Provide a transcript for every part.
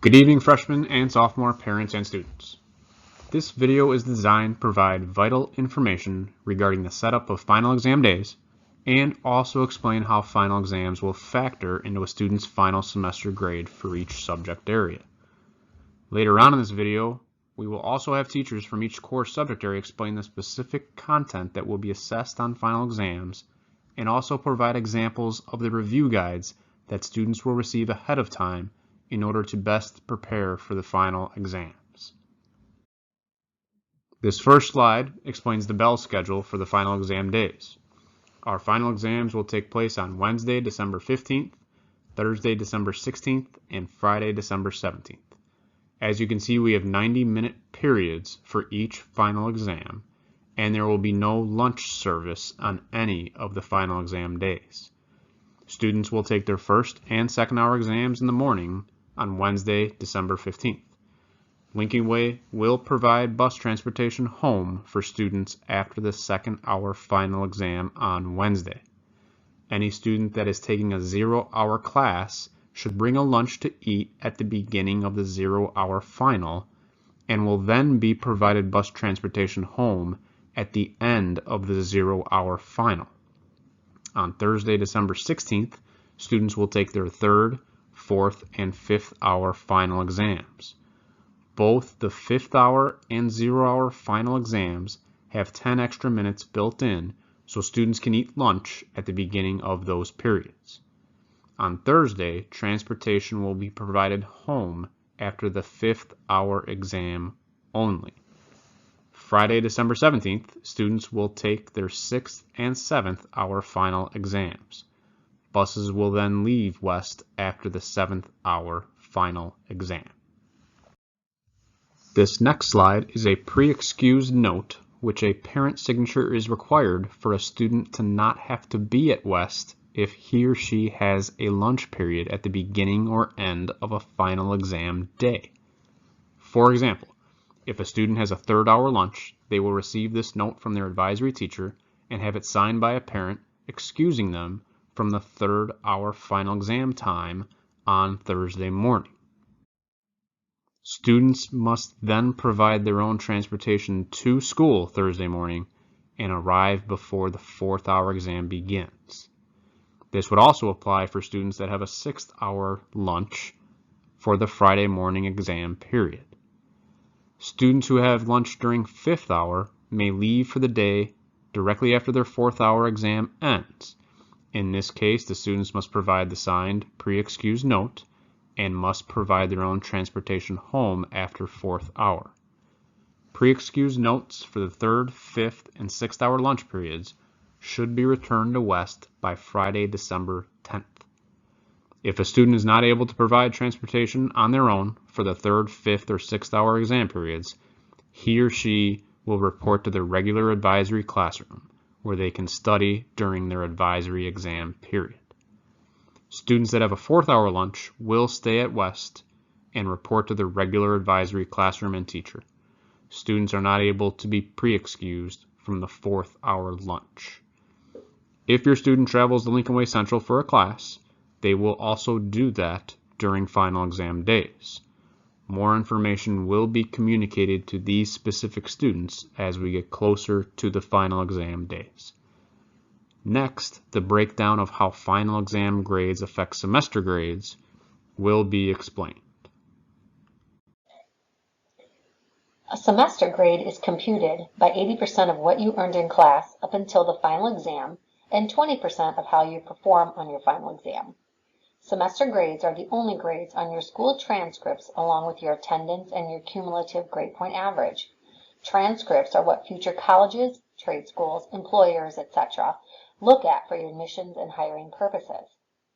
Good evening, freshmen and sophomore parents and students. This video is designed to provide vital information regarding the setup of final exam days and also explain how final exams will factor into a student's final semester grade for each subject area. Later on in this video, we will also have teachers from each core subject area explain the specific content that will be assessed on final exams and also provide examples of the review guides that students will receive ahead of time in order to best prepare for the final exams. This first slide explains the bell schedule for the final exam days. Our final exams will take place on Wednesday, December 15th, Thursday, December 16th, and Friday, December 17th. As you can see, we have 90-minute periods for each final exam, and there will be no lunch service on any of the final exam days. Students will take their first and second hour exams in the morning on Wednesday, December 15th. Lincoln Way will provide bus transportation home for students after the second hour final exam on Wednesday. Any student that is taking a 0-hour class should bring a lunch to eat at the beginning of the 0-hour final and will then be provided bus transportation home at the end of the 0-hour final. On Thursday, December 16th, students will take their third, fourth, and fifth hour final exams. Both the fifth hour and 0-hour final exams have 10 extra minutes built in, so students can eat lunch at the beginning of those periods. On Thursday, transportation will be provided home after the fifth hour exam only. Friday, December 17th, students will take their 6th and 7th hour final exams. Buses will then leave West after the 7th hour final exam. This next slide is a pre-excused note which a parent signature is required for a student to not have to be at West if he or she has a lunch period at the beginning or end of a final exam day. For example, if a student has a third-hour lunch, they will receive this note from their advisory teacher and have it signed by a parent excusing them from the third-hour final exam time on Thursday morning. Students must then provide their own transportation to school Thursday morning and arrive before the fourth-hour exam begins. This would also apply for students that have a 6th-hour lunch for the Friday morning exam period. Students who have lunch during 5th hour may leave for the day directly after their 4th hour exam ends. In this case, the students must provide the signed pre-excused note and must provide their own transportation home after 4th hour. Pre-excused notes for the 3rd, 5th, and 6th hour lunch periods should be returned to West by Friday, December 10th. If a student is not able to provide transportation on their own for the 3rd, 5th, or 6th hour exam periods, he or she will report to the regular advisory classroom where they can study during their advisory exam period. Students that have a 4th hour lunch will stay at West and report to the regular advisory classroom and teacher. Students are not able to be pre-excused from the 4th hour lunch. If your student travels to Lincoln Way Central for a class, they will also do that during final exam days. More information will be communicated to these specific students as we get closer to the final exam days. Next, the breakdown of how final exam grades affect semester grades will be explained. A semester grade is computed by 80% of what you earned in class up until the final exam and 20% of how you perform on your final exam. Semester grades are the only grades on your school transcripts along with your attendance and your cumulative grade point average. Transcripts are what future colleges, trade schools, employers, etc. look at for your admissions and hiring purposes.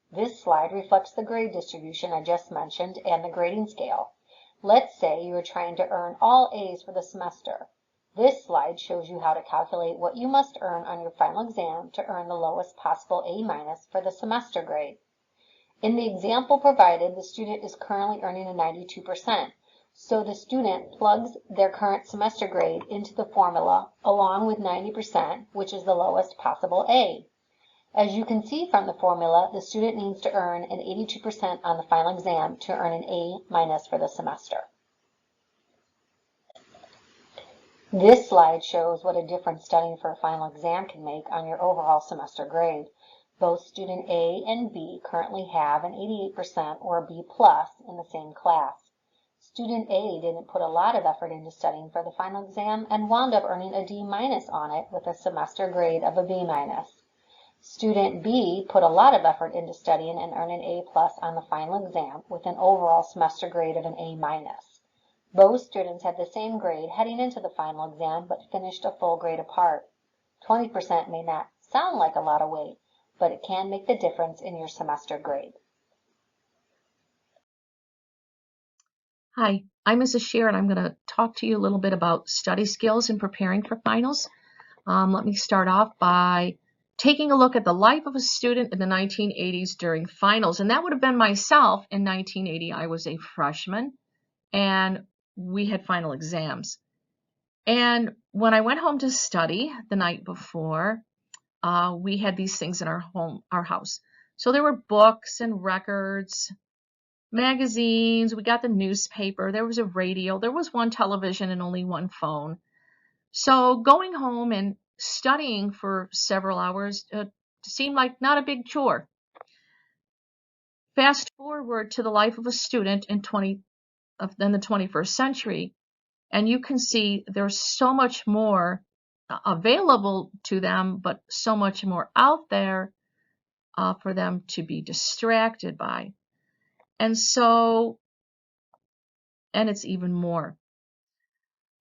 This slide reflects the grade distribution I just mentioned and the grading scale. Let's say you are trying to earn all A's for the semester. This slide shows you how to calculate what you must earn on your final exam to earn the lowest possible A- for the semester grade. In the example provided, the student is currently earning a 92%, so the student plugs their current semester grade into the formula along with 90%, which is the lowest possible A. As you can see from the formula, the student needs to earn an 82% on the final exam to earn an A- for the semester. This slide shows what a difference studying for a final exam can make on your overall semester grade. Both student A and B currently have an 88% or a B+ in the same class. Student A didn't put a lot of effort into studying for the final exam and wound up earning a D- on it with a semester grade of a B-. Student B put a lot of effort into studying and earned an A+ on the final exam with an overall semester grade of an A-. Both students had the same grade heading into the final exam but finished a full grade apart. 20% may not sound like a lot of weight, but it can make the difference in your semester grade. Hi, I'm Mrs. Shear, and I'm going to talk to you a little bit about study skills in preparing for finals. Let me start off by taking a look at the life of a student in the 1980s during finals, and that would have been myself in 1980. I was a freshman, and we had final exams. And when I went home to study the night before, we had these things in our house. So there were books and records, magazines, we got the newspaper, there was a radio, there was one television and only one phone. So going home and studying for several hours seemed like not a big chore. Fast forward to the life of a student in the 21st century, and you can see there's so much more available to them, but so much more out there for them to be distracted by. And it's even more.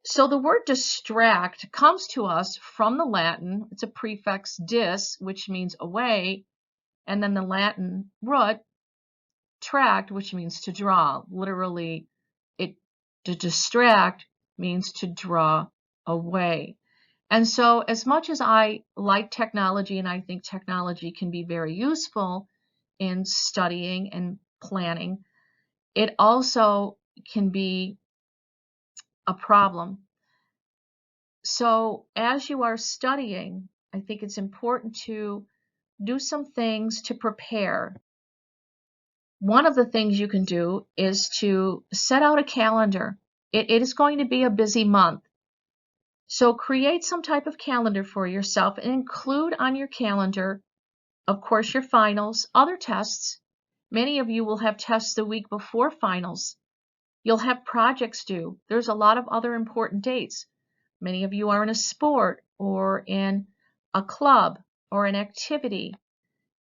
So the word distract comes to us from the Latin. It's a prefix dis, which means away, and then the Latin root tract, which means to draw. Literally, to distract means to draw away. And so as much as I like technology, and I think technology can be very useful in studying and planning, it also can be a problem. So as you are studying, I think it's important to do some things to prepare. One of the things you can do is to set out a calendar. It is going to be a busy month. So create some type of calendar for yourself and include on your calendar, of course, your finals, other tests. Many of you will have tests the week before finals. You'll have projects due. There's a lot of other important dates. Many of you are in a sport or in a club or an activity,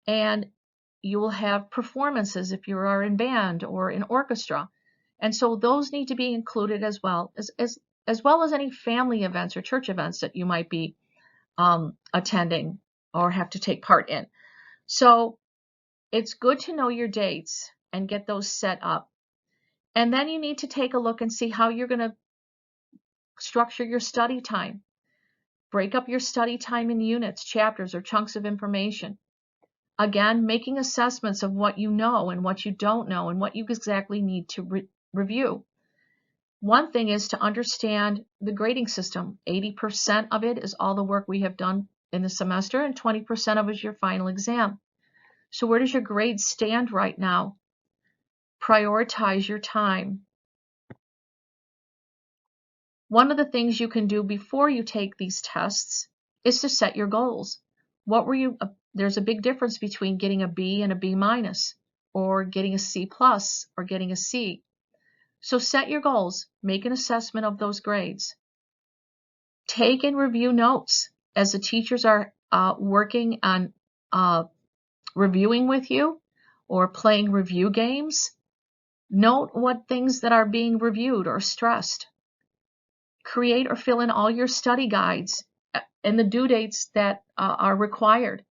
and you will have performances if you are in band or in orchestra. And so those need to be included as well as any family events or church events that you might be attending or have to take part in. So it's good to know your dates and get those set up. And then you need to take a look and see how you're going to structure your study time. Break up your study time in units, chapters, or chunks of information. Again, making assessments of what you know and what you don't know and what you exactly need to review. One thing is to understand the grading system. 80% of it is all the work we have done in the semester, and 20% of it is your final exam. So where does your grade stand right now? Prioritize your time. One of the things you can do before you take these tests is to set your goals. There's a big difference between getting a B and a B-, or getting a C+ or getting a C. So set your goals, make an assessment of those grades. Take and review notes as the teachers are working on reviewing with you or playing review games. Note what things that are being reviewed or stressed. Create or fill in all your study guides and the due dates that are required.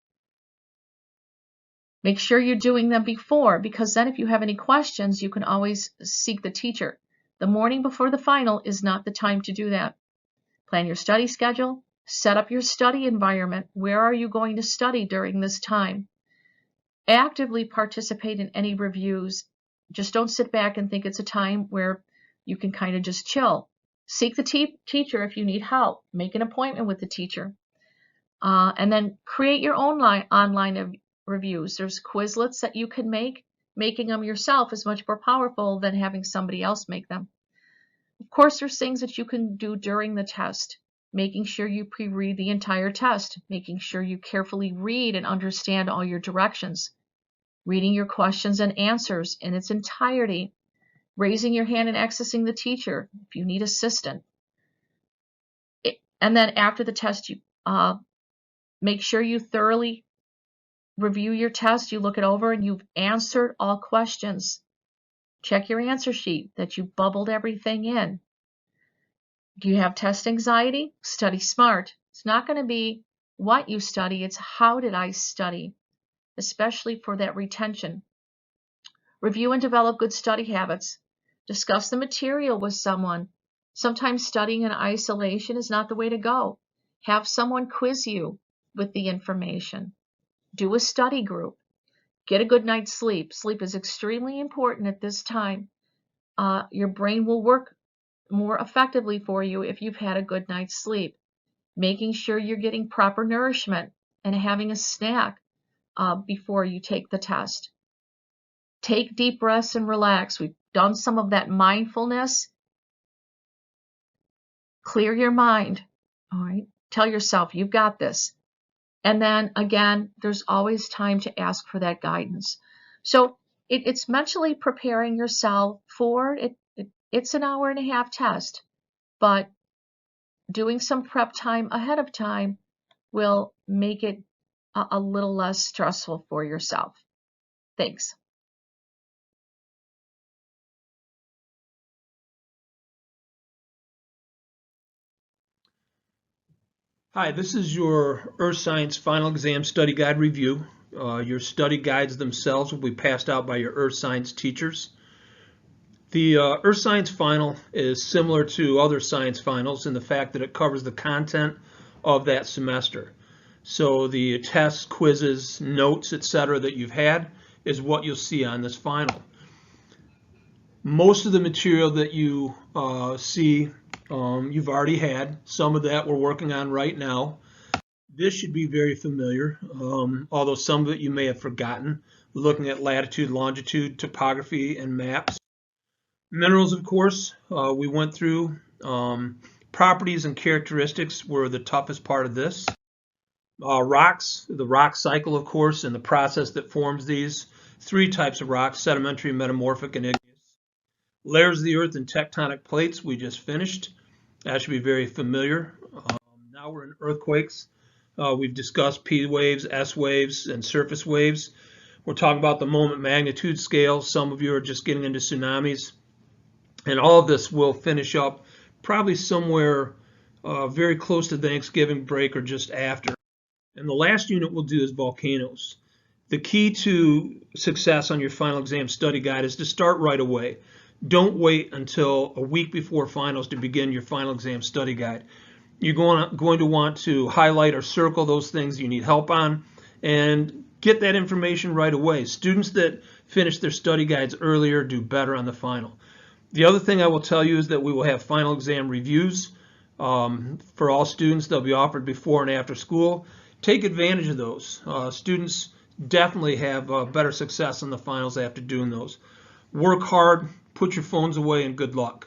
Make sure you're doing them before, because then if you have any questions, you can always seek the teacher. The morning before the final is not the time to do that. Plan your study schedule, set up your study environment. Where are you going to study during this time? Actively participate in any reviews. Just don't sit back and think it's a time where you can kind of just chill. Seek the teacher if you need help. Make an appointment with the teacher. And then create your own online reviews. There's Quizlets that you can make. Making them yourself is much more powerful than having somebody else make them. Of course, there's things that you can do during the test. Making sure you pre-read the entire test. Making sure you carefully read and understand all your directions. Reading your questions and answers in its entirety. Raising your hand and accessing the teacher if you need assistance. And then after the test, you make sure you thoroughly review your test. You look it over and you've answered all questions. Check your answer sheet that you bubbled everything in. Do you have test anxiety? Study smart. It's not going to be what you study, it's how did I study, especially for that retention. Review and develop good study habits. Discuss the material with someone. Sometimes studying in isolation is not the way to go. Have someone quiz you with the information. Do a study group. Get a good night's sleep. Sleep is extremely important at this time. Your brain will work more effectively for you if you've had a good night's sleep. Making sure you're getting proper nourishment and having a snack before you take the test. Take deep breaths and relax. We've done some of that mindfulness. Clear your mind. All right. Tell yourself you've got this. And then again, there's always time to ask for that guidance. So it's mentally preparing yourself for it. It's an hour-and-a-half test, but doing some prep time ahead of time will make it a little less stressful for yourself. Thanks. Hi, this is your Earth Science Final Exam Study Guide review. Your study guides themselves will be passed out by your Earth Science teachers. The Earth Science Final is similar to other science finals in the fact that it covers the content of that semester. So the tests, quizzes, notes, etc. that you've had is what you'll see on this final. Most of the material that you see you've already had. Some of that we're working on right now. This should be very familiar, although some of it you may have forgotten. Looking at latitude, longitude, topography, and maps. Minerals, of course, we went through. Properties and characteristics were the toughest part of this. Rocks, the rock cycle, of course, and the process that forms these. 3 types of rocks, sedimentary, metamorphic, and igneous. Layers of the earth and tectonic plates we just finished. That should be very familiar. Now we're in earthquakes. We've discussed P waves, S waves, and surface waves. We're talking about the moment magnitude scale. Some of you are just getting into tsunamis. And all of this will finish up probably somewhere very close to Thanksgiving break or just after. And the last unit we'll do is volcanoes. The key to success on your final exam study guide is to start right away. Don't wait until a week before finals to begin your final exam study guide. You're going to want to highlight or circle those things you need help on and get that information right away. Students that finish their study guides earlier do better on the final. The other thing I will tell you is that we will have final exam reviews for all students. They'll be offered before and after school. Take advantage of those. Students definitely have better success in the finals after doing those. Work hard, put your phones away, and good luck.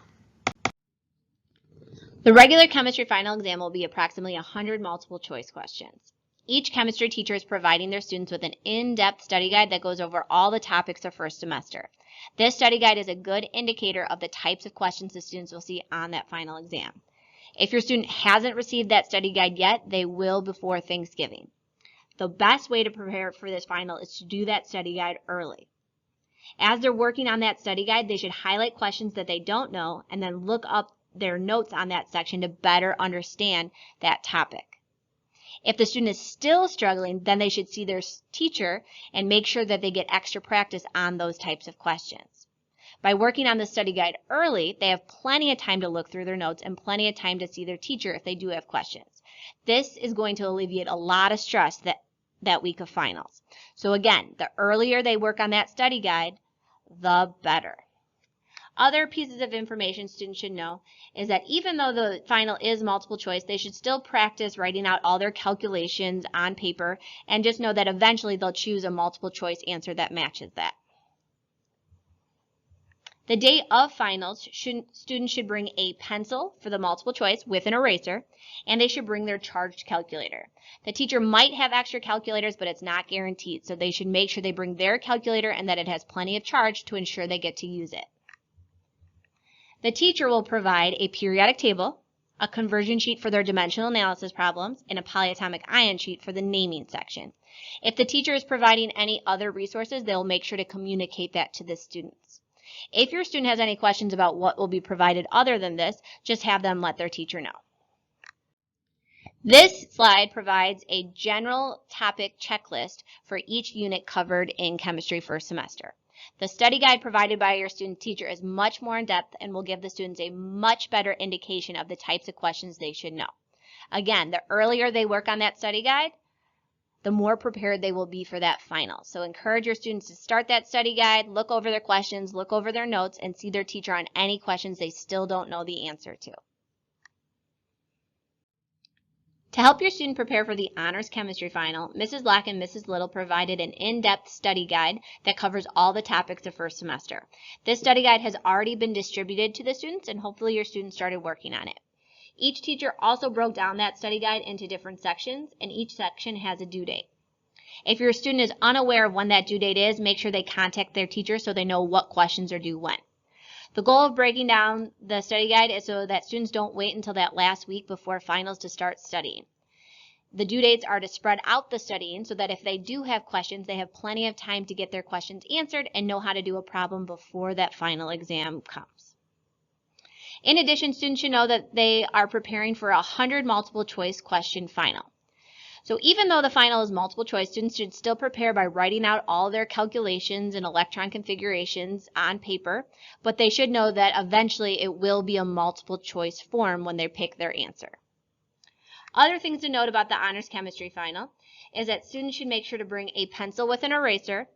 The regular chemistry final exam will be approximately 100 multiple choice questions. Each chemistry teacher is providing their students with an in-depth study guide that goes over all the topics of first semester. This study guide is a good indicator of the types of questions the students will see on that final exam. If your student hasn't received that study guide yet, they will before Thanksgiving. The best way to prepare for this final is to do that study guide early. As they're working on that study guide, they should highlight questions that they don't know and then look up their notes on that section to better understand that topic. If the student is still struggling, then they should see their teacher and make sure that they get extra practice on those types of questions. By working on the study guide early, they have plenty of time to look through their notes and plenty of time to see their teacher if they do have questions. This is going to alleviate a lot of stress that week of finals. So again, the earlier they work on that study guide, the better. Other pieces of information students should know is that even though the final is multiple choice, they should still practice writing out all their calculations on paper, and just know that eventually they'll choose a multiple choice answer that matches that. The day of finals, students should bring a pencil for the multiple choice with an eraser, and they should bring their charged calculator. The teacher might have extra calculators, but it's not guaranteed, so they should make sure they bring their calculator and that it has plenty of charge to ensure they get to use it. The teacher will provide a periodic table, a conversion sheet for their dimensional analysis problems, and a polyatomic ion sheet for the naming section. If the teacher is providing any other resources, they'll make sure to communicate that to the students. If your student has any questions about what will be provided other than this, just have them let their teacher know. This slide provides a general topic checklist for each unit covered in chemistry first semester. The study guide provided by your student teacher is much more in-depth and will give the students a much better indication of the types of questions they should know. Again, the earlier they work on that study guide, the more prepared they will be for that final. So encourage your students to start that study guide, look over their questions, look over their notes, and see their teacher on any questions they still don't know the answer to. To help your student prepare for the honors chemistry final, Mrs. Locke and Mrs. Little provided an in-depth study guide that covers all the topics of first semester. This study guide has already been distributed to the students, and hopefully your students started working on it. Each teacher also broke down that study guide into different sections, and each section has a due date. If your student is unaware of when that due date is, make sure they contact their teacher so they know what questions are due when. The goal of breaking down the study guide is so that students don't wait until that last week before finals to start studying. The due dates are to spread out the studying so that if they do have questions, they have plenty of time to get their questions answered and know how to do a problem before that final exam comes. In addition, students should know that they are preparing for a 100 multiple choice question final. So even though the final is multiple choice, students should still prepare by writing out all their calculations and electron configurations on paper, but they should know that eventually it will be a multiple choice form when they pick their answer. Other things to note about the honors chemistry final is that students should make sure to bring a pencil with an eraser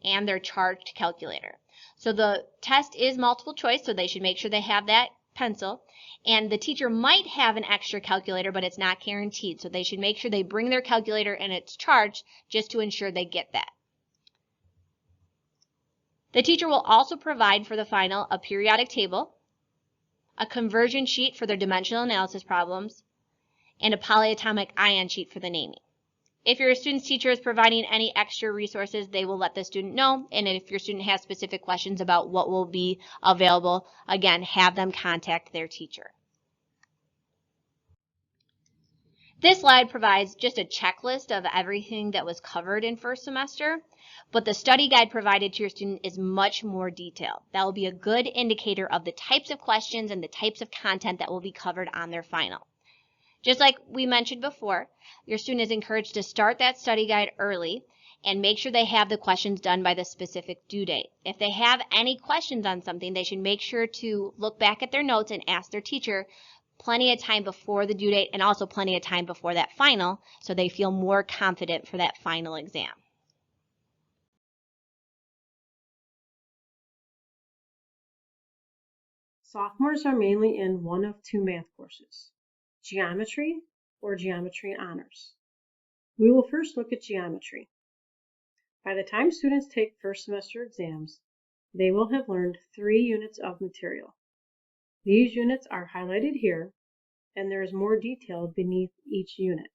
and their charged calculator. So the test is multiple choice, so they should make sure they have that pencil, and the teacher might have an extra calculator, but it's not guaranteed, so they should make sure they bring their calculator and it's charged just to ensure they get that. The teacher will also provide for the final a periodic table, a conversion sheet for their dimensional analysis problems, and a polyatomic ion sheet for the naming. If your student's teacher is providing any extra resources, they will let the student know, and if your student has specific questions about what will be available, again, have them contact their teacher. This slide provides just a checklist of everything that was covered in first semester, but the study guide provided to your student is much more detailed. That will be a good indicator of the types of questions and the types of content that will be covered on their final. Just like we mentioned before, your student is encouraged to start that study guide early and make sure they have the questions done by the specific due date. If they have any questions on something, they should make sure to look back at their notes and ask their teacher plenty of time before the due date and also plenty of time before that final so they feel more confident for that final exam. Sophomores are mainly in one of two math courses, geometry or geometry honors. We will first look at geometry. By the time students take first semester exams, they will have learned 3 units of material. These units are highlighted here, and there is more detail beneath each unit.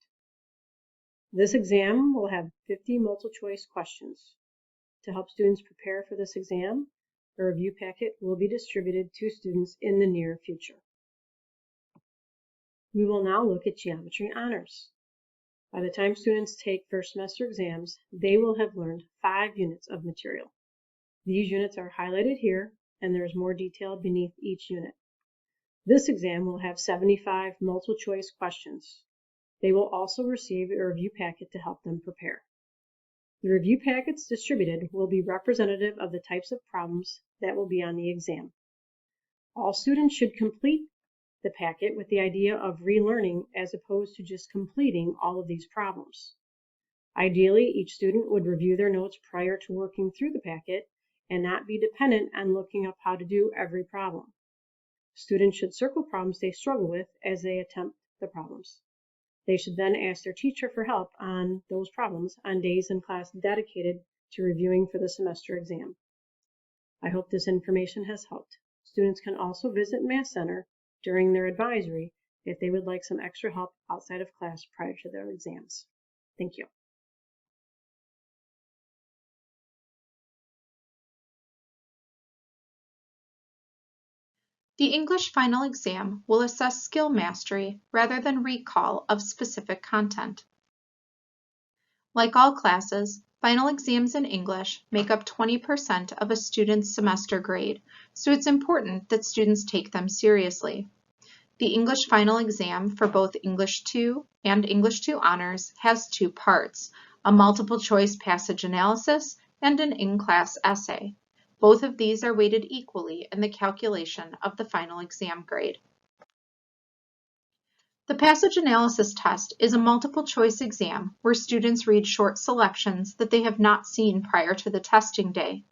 This exam will have 50 multiple choice questions. To help students prepare for this exam, a review packet will be distributed to students in the near future. We will now look at geometry honors. By the time students take first semester exams, they will have learned 5 units of material. These units are highlighted here, and there is more detail beneath each unit. This exam will have 75 multiple choice questions. They will also receive a review packet to help them prepare. The review packets distributed will be representative of the types of problems that will be on the exam. All students should complete the packet with the idea of relearning as opposed to just completing all of these problems. Ideally, each student would review their notes prior to working through the packet and not be dependent on looking up how to do every problem. Students should circle problems they struggle with as they attempt the problems. They should then ask their teacher for help on those problems on days in class dedicated to reviewing for the semester exam. I hope this information has helped. Students can also visit Math Center during their advisory if they would like some extra help outside of class prior to their exams. Thank you. The English final exam will assess skill mastery rather than recall of specific content. Like all classes, final exams in English make up 20% of a student's semester grade, so it's important that students take them seriously. The English final exam for both English 2 and English 2 Honors has two parts, a multiple choice passage analysis and an in-class essay. Both of these are weighted equally in the calculation of the final exam grade. The passage analysis test is a multiple choice exam where students read short selections that they have not seen prior to the testing day.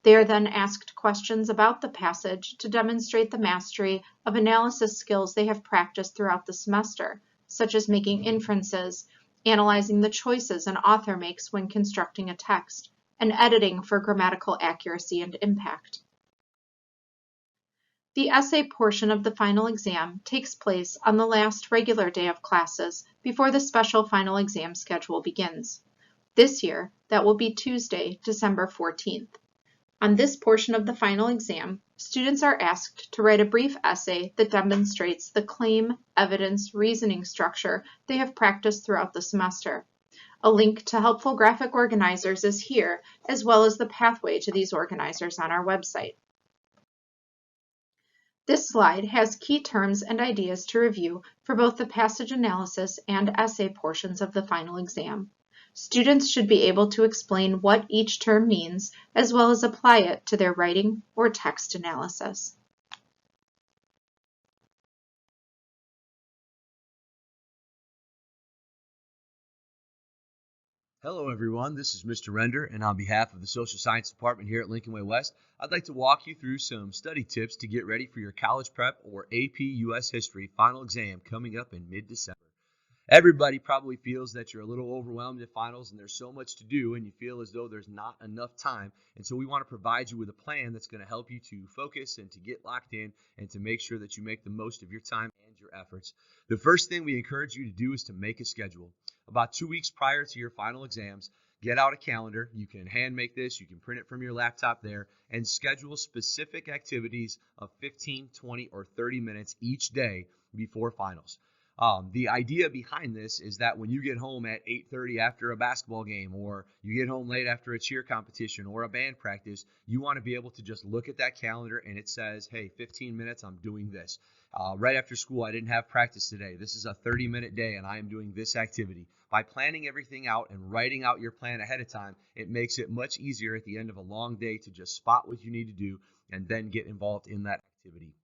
They are then asked questions about the passage to demonstrate the mastery of analysis skills they have practiced throughout the semester, such as making inferences, analyzing the choices an author makes when constructing a text, and editing for grammatical accuracy and impact. The essay portion of the final exam takes place on the last regular day of classes before the special final exam schedule begins. This year, that will be Tuesday, December 14th. On this portion of the final exam, students are asked to write a brief essay that demonstrates the claim, evidence, reasoning structure they have practiced throughout the semester. A link to helpful graphic organizers is here, as well as the pathway to these organizers on our website. This slide has key terms and ideas to review for both the passage analysis and essay portions of the final exam. Students should be able to explain what each term means, as well as apply it to their writing or text analysis. Hello everyone, this is Mr. Render, and on behalf of the Social Science Department here at Lincoln Way West, I'd like to walk you through some study tips to get ready for your college prep or AP US History final exam coming up in mid-December. Everybody probably feels that you're a little overwhelmed at finals and there's so much to do and you feel as though there's not enough time. And so we want to provide you with a plan that's going to help you to focus and to get locked in and to make sure that you make the most of your time and your efforts. The first thing we encourage you to do is to make a schedule. About 2 weeks prior to your final exams, get out a calendar. You can hand make this, you can print it from your laptop there, and schedule specific activities of 15, 20, or 30 minutes each day before finals. The idea behind this is that when you get home at 8:30 after a basketball game, or you get home late after a cheer competition or a band practice, you want to be able to just look at that calendar and it says, hey, 15 minutes, I'm doing this. Right after school, I didn't have practice today. This is a 30-minute day and I am doing this activity. By planning everything out and writing out your plan ahead of time, it makes it much easier at the end of a long day to just spot what you need to do and then get involved in that activity.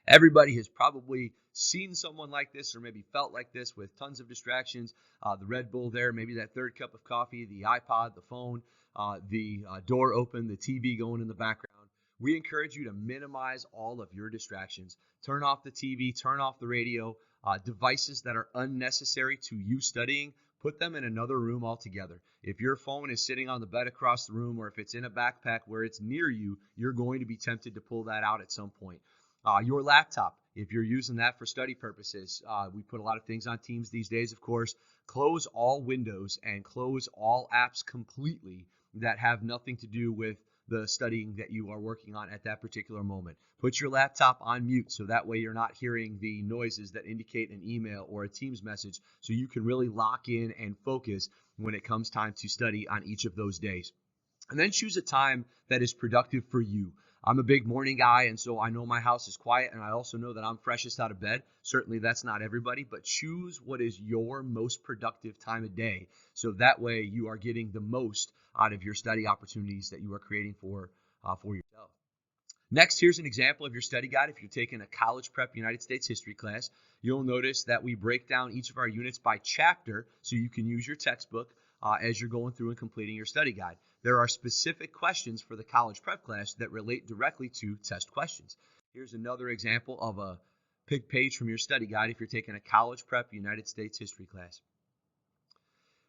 Everybody has probably seen someone like this or maybe felt like this with tons of distractions. The Red Bull there, maybe that third cup of coffee, the iPod, the phone, the door open, the TV going in the background. We encourage you to minimize all of your distractions. Turn off the TV, turn off the radio, devices that are unnecessary to you studying, put them in another room altogether. If your phone is sitting on the bed across the room or if it's in a backpack where it's near you, you're going to be tempted to pull that out at some point. Your laptop, if you're using that for study purposes, we put a lot of things on Teams these days, of course. Close all windows and close all apps completely that have nothing to do with the studying that you are working on at that particular moment. Put your laptop on mute so that way you're not hearing the noises that indicate an email or a Teams message, so you can really lock in and focus when it comes time to study on each of those days. And then choose a time that is productive for you. I'm a big morning guy, and so I know my house is quiet, and I also know that I'm freshest out of bed. Certainly that's not everybody, but choose what is your most productive time of day, so that way you are getting the most out of your study opportunities that you are creating for yourself. Next, here's an example of your study guide. If you're taking a college prep United States history class, you'll notice that we break down each of our units by chapter, so you can use your textbook. as you're going through and completing your study guide. There are specific questions for the college prep class that relate directly to test questions. Here's another example of a page from your study guide if you're taking a college prep United States history class.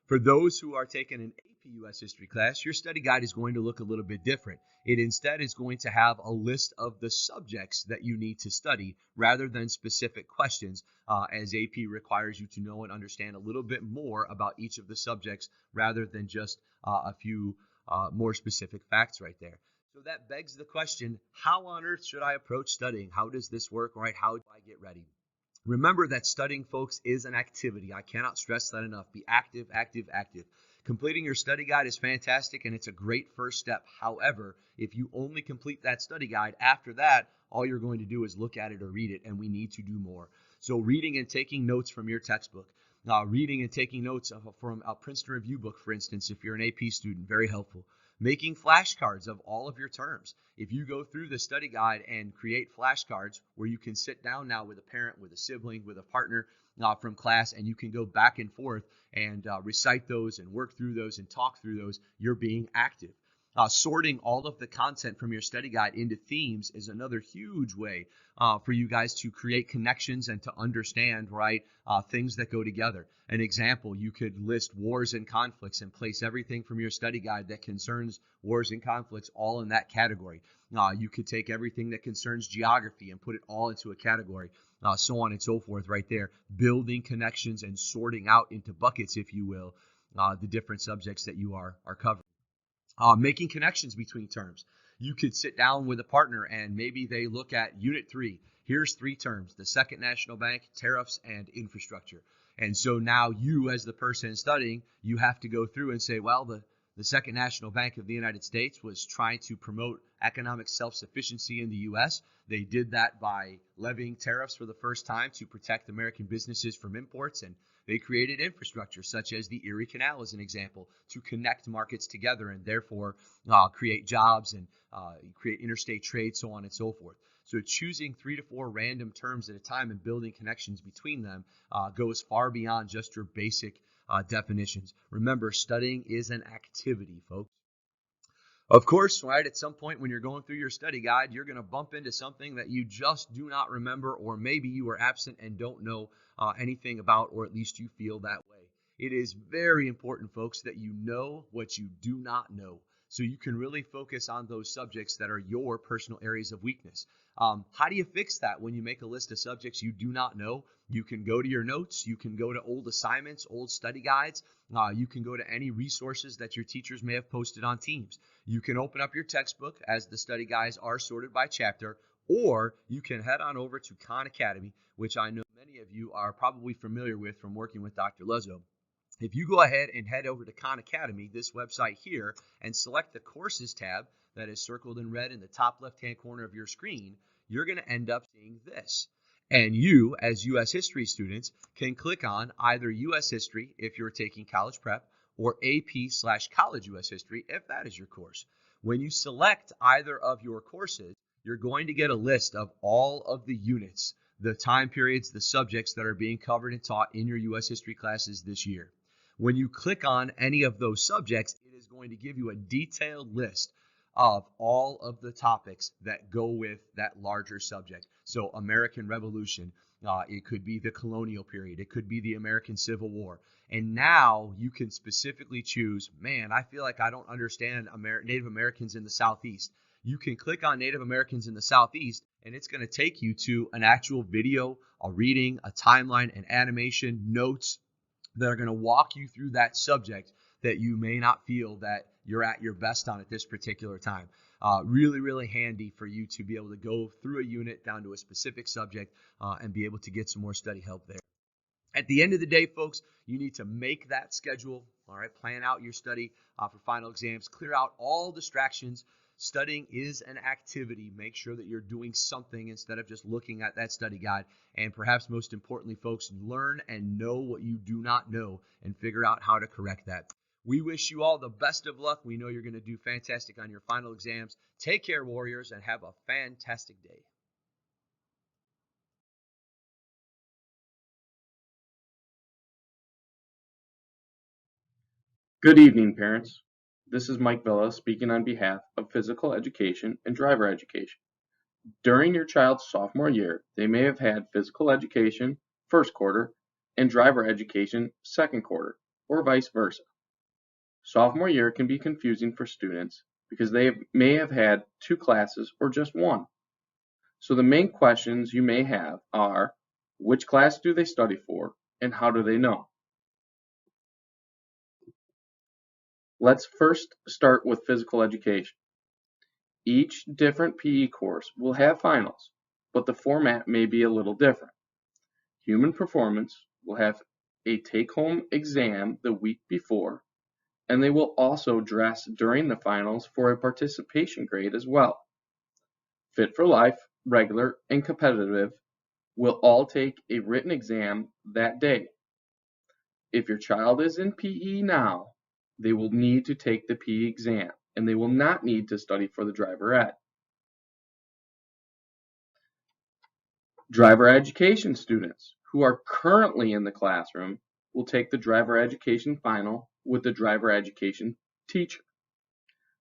For those who are taking an AP US history class, your study guide is going to look a little bit different. It instead is going to have a list of the subjects that you need to study rather than specific questions, as AP requires you to know and understand a little bit more about each of the subjects rather than just a few more specific facts right there. So that begs the question, how on earth should I approach studying? How does this work, right? How do I get ready? Remember that studying, folks, is an activity. I cannot stress that enough. Be active, active, active. Completing your study guide is fantastic, and it's a great first step. However, if you only complete that study guide, after that, all you're going to do is look at it or read it, and we need to do more. So reading and taking notes from your textbook. Reading and taking notes from a Princeton Review book, for instance, if you're an AP student, very helpful. Making flashcards of all of your terms. If you go through the study guide and create flashcards where you can sit down now with a parent, with a sibling, with a partner from class, and you can go back and forth and recite those and work through those and talk through those, you're being active. Sorting all of the content from your study guide into themes is another huge way for you guys to create connections and to understand, right, things that go together. An example, you could list wars and conflicts and place everything from your study guide that concerns wars and conflicts all in that category. You could take everything that concerns geography and put it all into a category, so on and so forth right there. Building connections and sorting out into buckets, if you will, the different subjects that you are covering. Making connections between terms. You could sit down with a partner and maybe they look at Unit 3. Here's 3 terms: the Second National Bank, tariffs, and infrastructure. And so now you, as the person studying, you have to go through and say, well, the Second National Bank of the United States was trying to promote economic self-sufficiency in the U.S. They did that by levying tariffs for the first time to protect American businesses from imports, and they created infrastructure such as the Erie Canal as an example to connect markets together and therefore create jobs and create interstate trade, so on and so forth. So choosing 3 to 4 random terms at a time and building connections between them goes far beyond just your basic definitions. Remember, studying is an activity, folks. Of course, right, at some point when you're going through your study guide, you're going to bump into something that you just do not remember, or maybe you were absent and don't know anything about, or at least you feel that way. It is very important, folks, that you know what you do not know, so you can really focus on those subjects that are your personal areas of weakness. How do you fix that when you make a list of subjects you do not know? You can go to your notes. You can go to old assignments, old study guides. You can go to any resources that your teachers may have posted on Teams. You can open up your textbook, as the study guides are sorted by chapter, or you can head on over to Khan Academy, which I know many of you are probably familiar with from working with Dr. Luzzo. If you go ahead and head over to Khan Academy, this website here, and select the Courses tab that is circled in red in the top left-hand corner of your screen, you're going to end up seeing this. And you, as U.S. History students, can click on either U.S. History if you're taking college prep, or AP/College U.S. History if that is your course. When you select either of your courses, you're going to get a list of all of the units, the time periods, the subjects that are being covered and taught in your U.S. History classes this year. When you click on any of those subjects, it is going to give you a detailed list of all of the topics that go with that larger subject. So American Revolution, it could be the colonial period, it could be the American Civil War. And now you can specifically choose, man, I feel like I don't understand Native Americans in the Southeast. You can click on Native Americans in the Southeast, and it's going to take you to an actual video, a reading, a timeline, an animation, notes that are going to walk you through that subject that you may not feel that you're at your best on at this particular time. Really, really handy for you to be able to go through a unit down to a specific subject and be able to get some more study help there. At the end of the day, folks, you need to make that schedule, all right? Plan out your study for final exams. Clear out all distractions. Studying is an activity. Make sure that you're doing something instead of just looking at that study guide. And perhaps most importantly, folks, learn and know what you do not know and figure out how to correct that. We wish you all the best of luck. We know you're going to do fantastic on your final exams. Take care, Warriors, and have a fantastic day. Good evening, parents. This is Mike Villa speaking on behalf of physical education and driver education. During your child's sophomore year, they may have had physical education first quarter and driver education second quarter, or vice versa. Sophomore year can be confusing for students because they may have had two classes or just one. So the main questions you may have are, which class do they study for and how do they know? Let's first start with physical education. Each different PE course will have finals, but the format may be a little different. Human performance will have a take-home exam the week before, and they will also dress during the finals for a participation grade as well. Fit for Life, regular, and competitive will all take a written exam that day. If your child is in PE now, they will need to take the PE exam, and they will not need to study for the driver ed. Driver education students who are currently in the classroom will take the driver education final with the driver education teacher.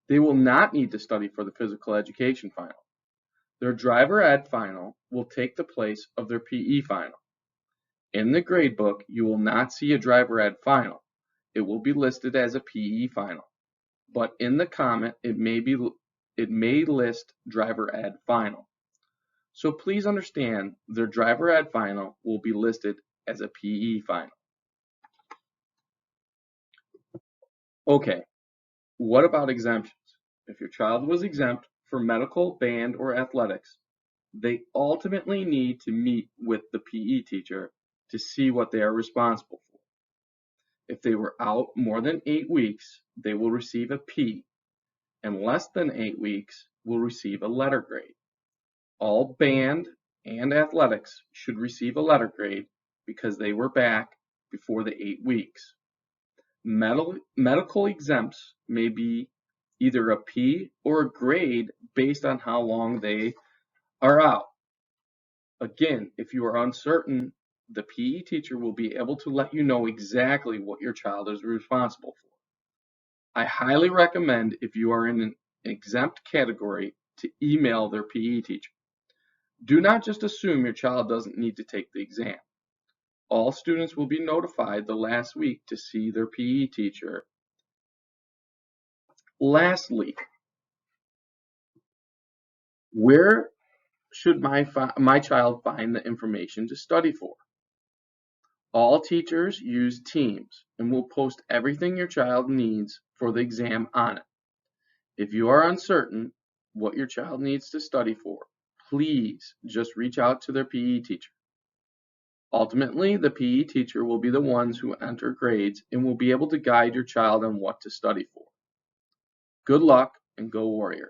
They will not need to study for the physical education final. Their driver ed final will take the place of their PE final. In the gradebook, you will not see a driver ed final. It will be listed as a PE final, but in the comment, it may list driver ed final. So please understand their driver ed final will be listed as a PE final. Okay, what about exemptions? If your child was exempt for medical, band, or athletics, they ultimately need to meet with the PE teacher to see what they are responsible for. If they were out more than 8 weeks, they will receive a P, and less than 8 weeks will receive a letter grade. All band and athletics should receive a letter grade because they were back before the 8 weeks. Medical exempts may be either a P or a grade based on how long they are out. Again, if you are uncertain, the PE teacher will be able to let you know exactly what your child is responsible for. I highly recommend, if you are in an exempt category, to email their PE teacher. Do not just assume your child doesn't need to take the exam. All students will be notified the last week to see their PE teacher. Lastly, where should my child find the information to study for? All teachers use Teams and will post everything your child needs for the exam on it. If you are uncertain what your child needs to study for, please just reach out to their PE teacher. Ultimately, the PE teacher will be the ones who enter grades and will be able to guide your child on what to study for. Good luck and go Warriors!